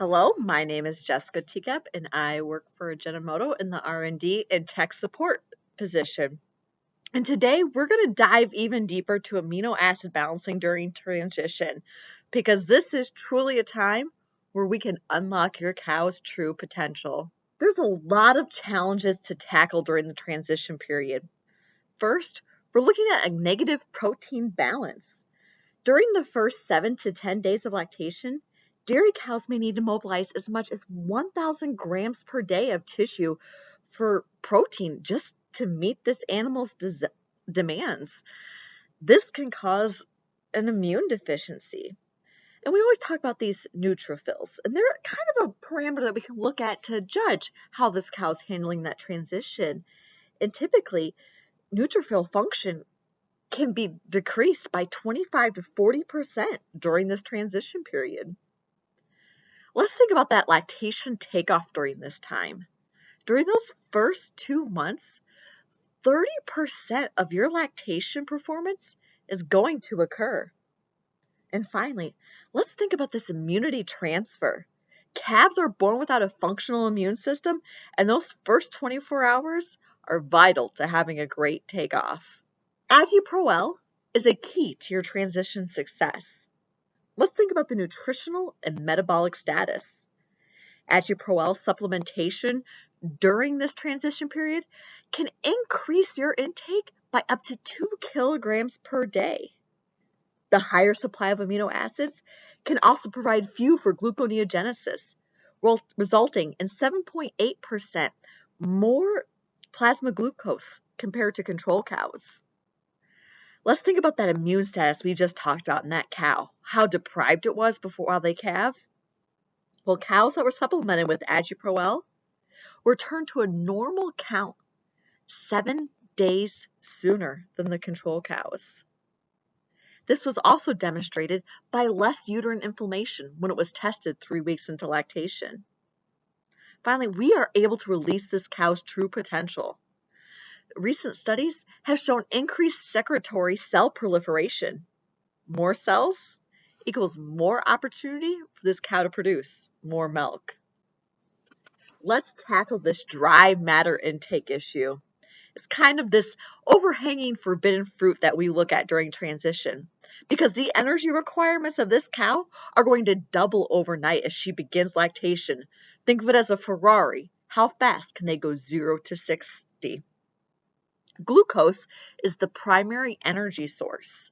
Hello, my name is Jessica Tekippe, and I work for Ajinomoto in the R&D and tech support position. And today we're going to dive even deeper to amino acid balancing during transition, because this is truly a time where we can unlock your cow's true potential. There's a lot of challenges to tackle during the transition period. First, we're looking at a negative protein balance. During the first 7 to 10 days of lactation, dairy cows may need to mobilize as much as 1,000 grams per day of tissue for protein just to meet this animal's demands. This can cause an immune deficiency. And we always talk about these neutrophils, and they're kind of a parameter that we can look at to judge how this cow's handling that transition. And typically, neutrophil function can be decreased by 25 to 40% during this transition period. Let's think about that lactation takeoff during this time. During those first 2 months, 30% of your lactation performance is going to occur. And finally, let's think about this immunity transfer. Calves are born without a functional immune system, and those first 24 hours are vital to having a great takeoff. AgiPro-L is a key to your transition success. Let's think about the nutritional and metabolic status. AgiPro-L supplementation during this transition period can increase your intake by up to 2 kilograms per day. The higher supply of amino acids can also provide fuel for gluconeogenesis, resulting in 7.8% more plasma glucose compared to control cows. Let's think about that immune status we just talked about in that cow, how deprived it was while they calve. Well, cows that were supplemented with AgiPro-L returned to a normal count 7 days sooner than the control cows. This was also demonstrated by less uterine inflammation when it was tested 3 weeks into lactation. Finally, we are able to release this cow's true potential. Recent studies have shown increased secretory cell proliferation. More cells equals more opportunity for this cow to produce more milk. Let's tackle this dry matter intake issue. It's kind of this overhanging forbidden fruit that we look at during transition, because the energy requirements of this cow are going to double overnight as she begins lactation. Think of it as a Ferrari. How fast can they go 0 to 60? Glucose is the primary energy source,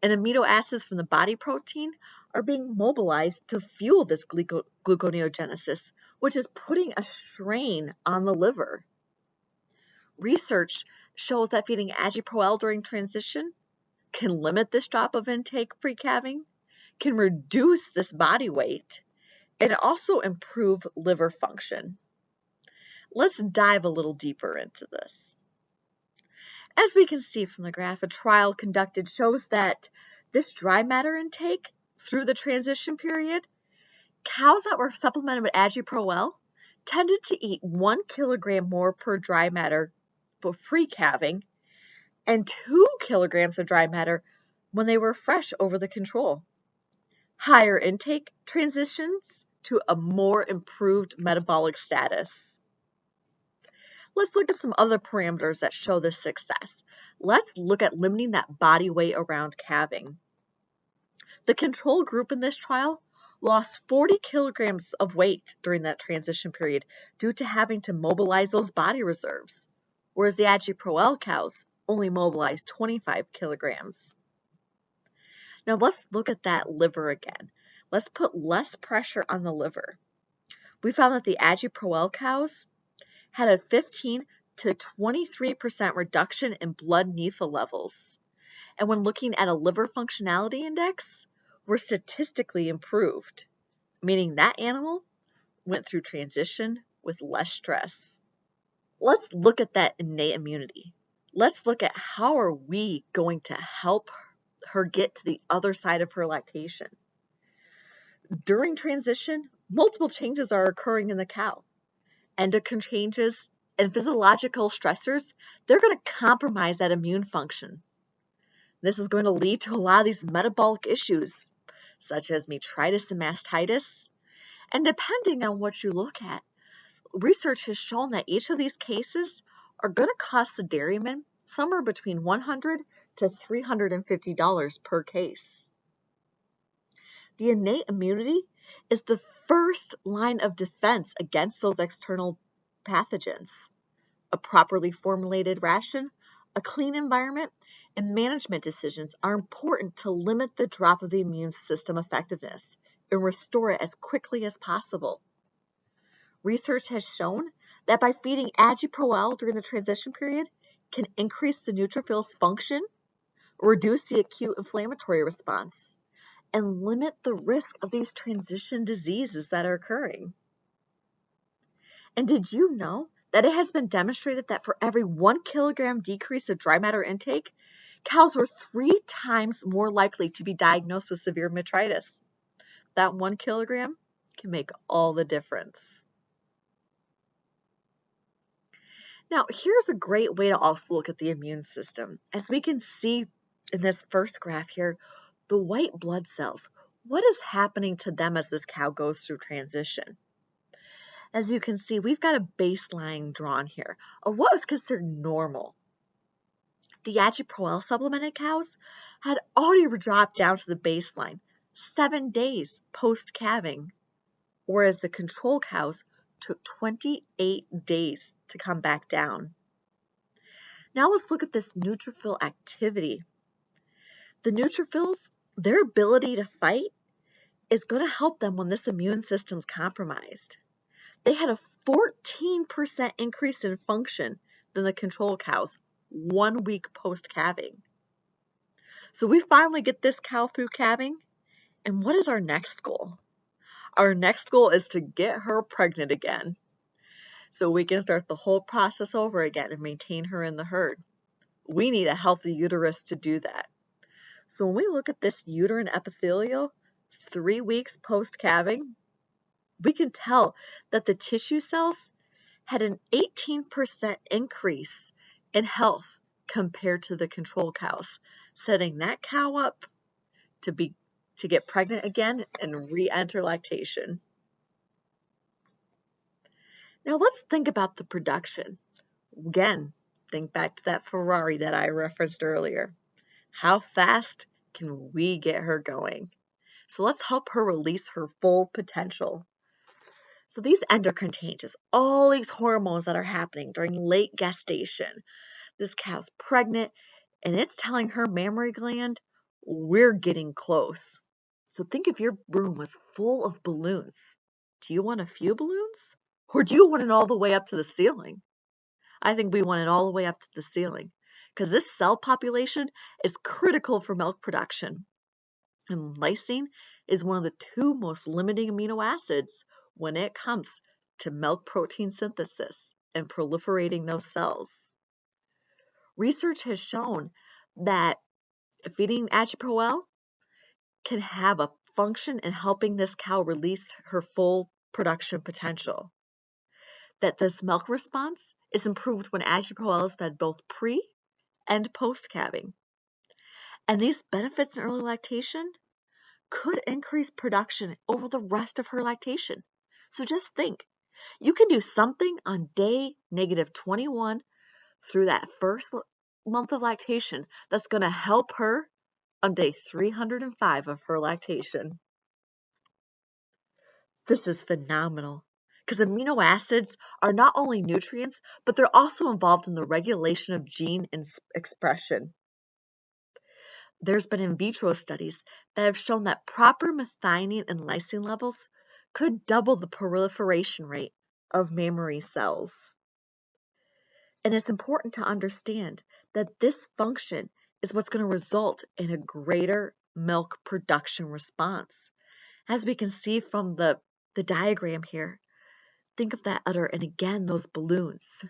and amino acids from the body protein are being mobilized to fuel this gluconeogenesis, which is putting a strain on the liver. Research shows that feeding AgiPro-L during transition can limit this drop of intake pre-calving, can reduce this body weight, and also improve liver function. Let's dive a little deeper into this. As we can see from the graph, a trial conducted shows that this dry matter intake through the transition period, cows that were supplemented with AgiPro-L tended to eat 1 kilogram more per dry matter for pre-calving and 2 kilograms of dry matter when they were fresh over the control. Higher intake transitions to a more improved metabolic status. Let's look at some other parameters that show this success. Let's look at limiting that body weight around calving. The control group in this trial lost 40 kilograms of weight during that transition period due to having to mobilize those body reserves, whereas the AgiPro-L cows only mobilized 25 kilograms. Now let's look at that liver again. Let's put less pressure on the liver. We found that the AgiPro-L cows had a 15 to 23% reduction in blood NEFA levels. And when looking at a liver functionality index, were statistically improved, meaning that animal went through transition with less stress. Let's look at that innate immunity. Let's look at how are we going to help her get to the other side of her lactation. During transition, multiple changes are occurring in the cow. Endocrine changes and physiological stressors, they're going to compromise that immune function. This is going to lead to a lot of these metabolic issues, such as metritis and mastitis, And depending on what you look at, research has shown that each of these cases are going to cost the dairyman somewhere between $100 to $350 per case. The innate immunity is the first line of defense against those external pathogens. A properly formulated ration, a clean environment, and management decisions are important to limit the drop of the immune system effectiveness and restore it as quickly as possible. Research has shown that by feeding Agi-Pro-L during the transition period can increase the neutrophil's function, reduce the acute inflammatory response, and limit the risk of these transition diseases that are occurring. And did you know that it has been demonstrated that for every 1 kilogram decrease of dry matter intake, cows were 3 times more likely to be diagnosed with severe metritis? That 1 kilogram can make all the difference. Now, here's a great way to also look at the immune system. As we can see in this first graph here, the white blood cells, what is happening to them as this cow goes through transition? As you can see, we've got a baseline drawn here of what was considered normal. The Agi-Pro-L supplemented cows had already dropped down to the baseline 7 days post-calving, whereas the control cows took 28 days to come back down. Now let's look at this neutrophil activity. The neutrophils, their ability to fight is going to help them when this immune system's compromised. They had a 14% increase in function than the control cows 1 week post-calving. So we finally get this cow through calving, and what is our next goal? Our next goal is to get her pregnant again, so we can start the whole process over again and maintain her in the herd. We need a healthy uterus to do that. So when we look at this uterine epithelial 3 weeks post-calving, we can tell that the tissue cells had an 18% increase in health compared to the control cows, setting that cow up to get pregnant again and re-enter lactation. Now let's think about the production. Again, think back to that Ferrari that I referenced earlier. How fast can we get her going? So let's help her release her full potential. So these endocrine changes, all these hormones that are happening during late gestation, this cow's pregnant and it's telling her mammary gland, we're getting close. So think if your room was full of balloons. Do you want a few balloons? Or do you want it all the way up to the ceiling? I think we want it all the way up to the ceiling because this cell population is critical for milk production. And lysine is one of the 2 most limiting amino acids when it comes to milk protein synthesis and proliferating those cells. Research has shown that feeding Agi-Pro-L can have a function in helping this cow release her full production potential. That this milk response is improved when Agi-Pro-L is fed both pre and post-calving. And these benefits in early lactation could increase production over the rest of her lactation. So just think, you can do something on day -21 through that first month of lactation that's going to help her on day 305 of her lactation. This is phenomenal because amino acids are not only nutrients, but they're also involved in the regulation of gene expression. There's been in vitro studies that have shown that proper methionine and lysine levels could double the proliferation rate of mammary cells. And it's important to understand that this function is what's going to result in a greater milk production response. As we can see from the diagram here, think of that udder and again those balloons.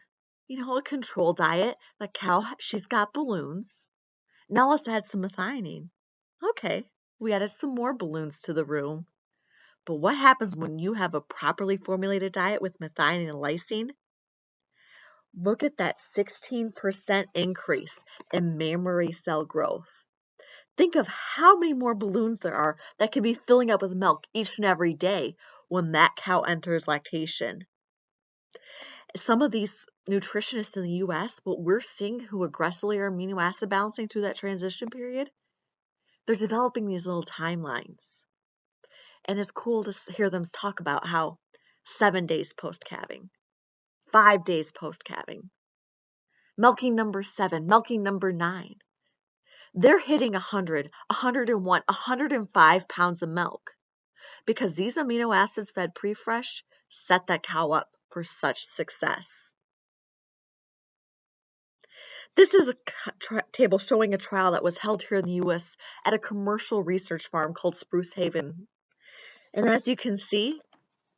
You know, a control diet, the cow, she's got balloons. Now let's add some methionine. Okay, we added some more balloons to the room. But what happens when you have a properly formulated diet with methionine and lysine? Look at that 16% increase in mammary cell growth. Think of how many more balloons there are that can be filling up with milk each and every day when that cow enters lactation. Some of these nutritionists in the US, what we're seeing who aggressively are amino acid balancing through that transition period, they're developing these little timelines. And it's cool to hear them talk about how 7 days post-calving, 5 days post-calving, milking number 7, milking number 9. They're hitting 100, 101, 105 pounds of milk because these amino acids fed pre-fresh set that cow up for such success. This is a table showing a trial that was held here in the U.S. at a commercial research farm called Spruce Haven. And as you can see,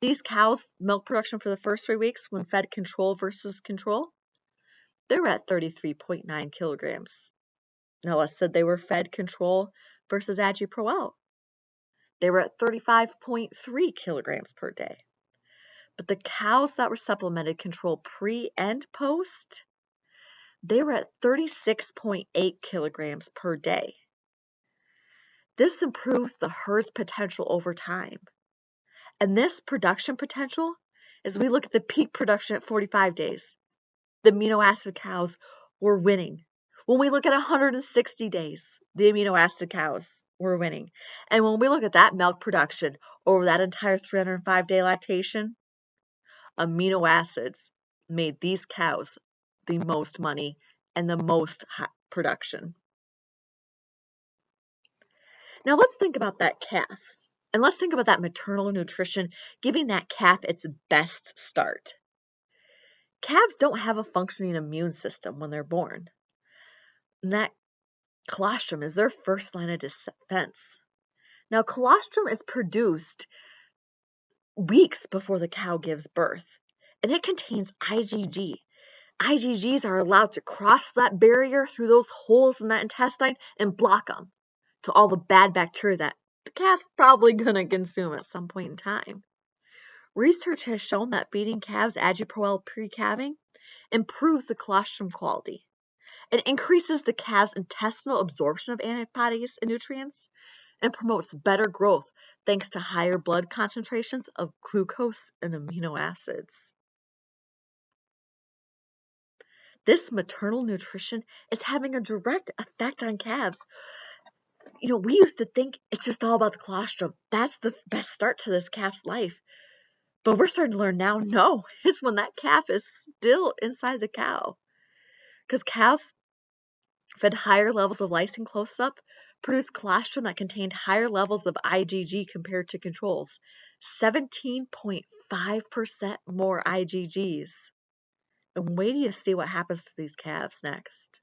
these cows' milk production for the first 3 weeks when fed control versus control, they were at 33.9 kilograms. Now let's say they were fed control versus Agi-Pro-L. They were at 35.3 kilograms per day. But the cows that were supplemented control pre and post, they were at 36.8 kilograms per day. This improves the herd's potential over time. And this production potential, as we look at the peak production at 45 days, the amino acid cows were winning. When we look at 160 days, the amino acid cows were winning. And when we look at that milk production over that entire 305-day lactation, amino acids made these cows the most money and the most production. Now let's think about that calf. And let's think about that maternal nutrition giving that calf its best start. Calves don't have a functioning immune system when they're born. And that colostrum is their first line of defense. Now, colostrum is produced weeks before the cow gives birth, and it contains IgG. IgGs are allowed to cross that barrier through those holes in that intestine and block them to all the bad bacteria that the calf's probably going to consume at some point in time. Research has shown that feeding calves Agi-Pro-L pre-calving improves the colostrum quality. It increases the calf's intestinal absorption of antibodies and nutrients and promotes better growth thanks to higher blood concentrations of glucose and amino acids. This maternal nutrition is having a direct effect on calves. We used to think it's just all about the colostrum. That's the best start to this calf's life. But we're starting to learn now, no, it's when that calf is still inside the cow. Because cows fed higher levels of lysine close up produced colostrum that contained higher levels of IgG compared to controls, 17.5% more IgGs. And wait till you see what happens to these calves next.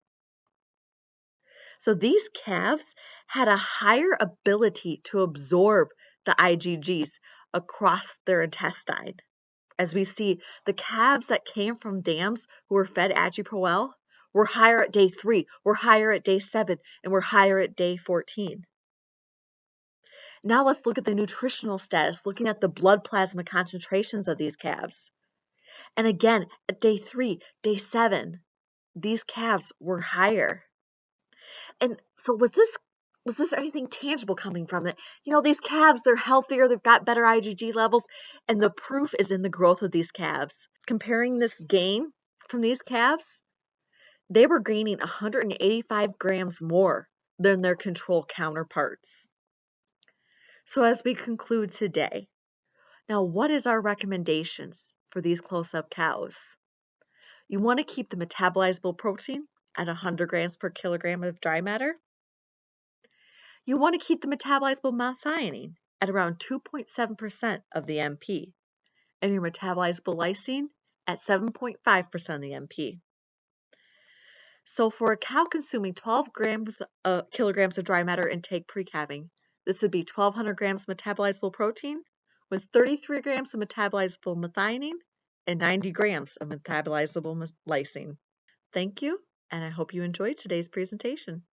So these calves had a higher ability to absorb the IgGs across their intestine. As we see, the calves that came from dams who were fed Agi-Pro-L were higher at day 3, were higher at day 7, and were higher at day 14. Now let's look at the nutritional status, looking at the blood plasma concentrations of these calves. And again, at day 3, day 7, these calves were higher. And so was this anything tangible coming from it? These calves, they're healthier, they've got better IgG levels, and the proof is in the growth of these calves. Comparing this gain from these calves, they were gaining 185 grams more than their control counterparts. So as we conclude today, now what is our recommendations for these close-up cows? You want to keep the metabolizable protein at 100 grams per kilogram of dry matter. You want to keep the metabolizable methionine at around 2.7% of the MP, and your metabolizable lysine at 7.5% of the MP. So for a cow consuming 12 kilograms of dry matter intake pre-calving, this would be 1,200 grams metabolizable protein with 33 grams of metabolizable methionine and 90 grams of metabolizable lysine. Thank you, and I hope you enjoyed today's presentation.